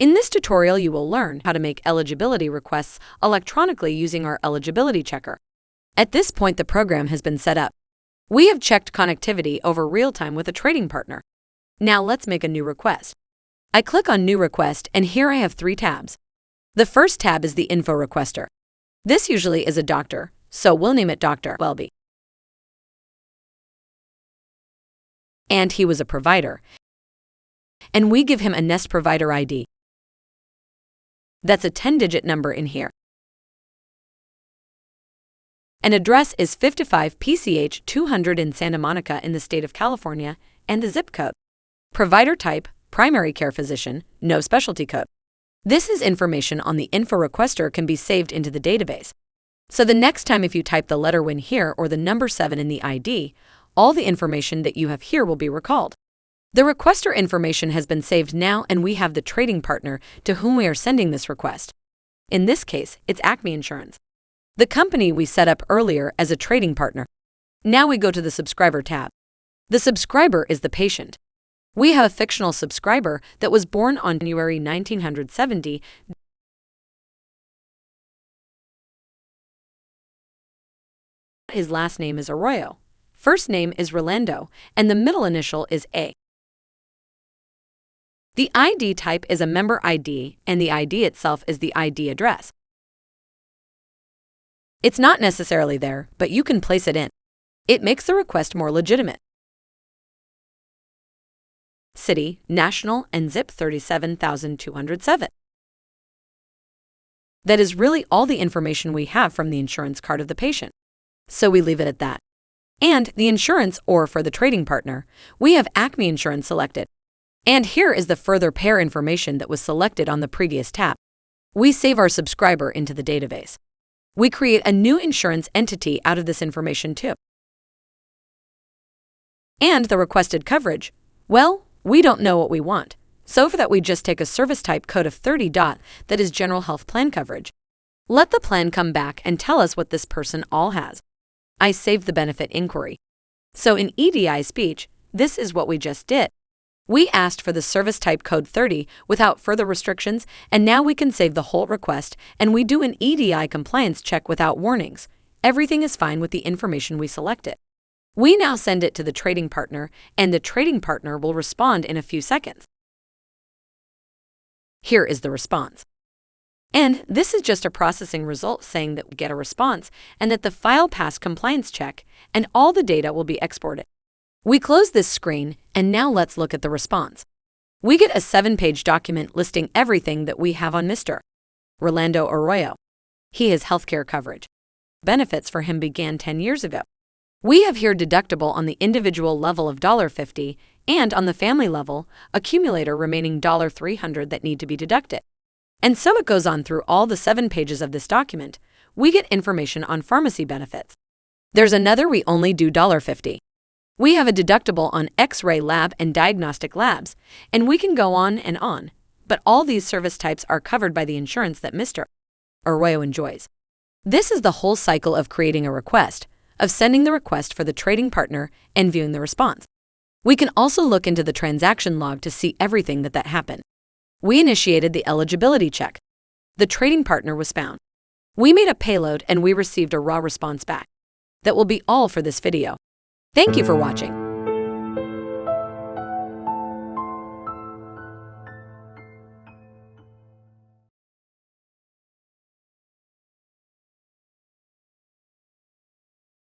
In this tutorial, you will learn how to make eligibility requests electronically using our eligibility checker. At this point, the program has been set up. We have checked connectivity over real-time with a trading partner. Now let's make a new request. I click on New Request, and here I have 3 tabs. The first tab is the Info Requester. This usually is a doctor, so we'll name it Dr. Welby. And he was a provider. And we give him a Nest Provider ID. That's a 10-digit number in here. An address is 55 PCH 200 in Santa Monica in the state of California, and the zip code. Provider type, primary care physician, no specialty code. This is information on the info requester can be saved into the database. So the next time if you type the letter WIN here or the number 7 in the ID, all the information that you have here will be recalled. The requester information has been saved now, and we have the trading partner to whom we are sending this request. In this case, it's Acme Insurance, the company we set up earlier as a trading partner. Now we go to the Subscriber tab. The subscriber is the patient. We have a fictional subscriber that was born on January 1970. His last name is Arroyo, first name is Rolando, and the middle initial is A. The ID type is a member ID, and the ID itself is the ID address. It's not necessarily there, but you can place it in. It makes the request more legitimate. City, national, and zip 37,207. That is really all the information we have from the insurance card of the patient. So we leave it at that. And the insurance, or for the trading partner, we have Acme Insurance selected. And here is the further pair information that was selected on the previous tab. We save our subscriber into the database. We create a new insurance entity out of this information too. And the requested coverage, well, we don't know what we want. So for that, we just take a service type code of 30. That is general health plan coverage. Let the plan come back and tell us what this person all has. I saved the benefit inquiry. So in EDI speech, this is what we just did. We asked for the service type code 30 without further restrictions, and now we can save the whole request, and we do an EDI compliance check without warnings. Everything is fine with the information we selected. We now send it to the trading partner, and the trading partner will respond in a few seconds. Here is the response. And this is just a processing result saying that we get a response and that the file passed compliance check, and all the data will be exported. We close this screen, and now let's look at the response. We get a 7-page document listing everything that we have on Mr. Rolando Arroyo. He has healthcare coverage. Benefits for him began 10 years ago. We have here deductible on the individual level of $50 and on the family level, accumulator remaining $300 that need to be deducted. And so it goes on through all the 7 pages of this document. We get information on pharmacy benefits. There's another we only do $50. We have a deductible on X-ray lab and diagnostic labs, and we can go on, but all these service types are covered by the insurance that Mr. Arroyo enjoys. This is the whole cycle of creating a request, of sending the request for the trading partner and viewing the response. We can also look into the transaction log to see everything that happened. We initiated the eligibility check. The trading partner was found. We made a payload and we received a raw response back. That will be all for this video. Thank you for watching.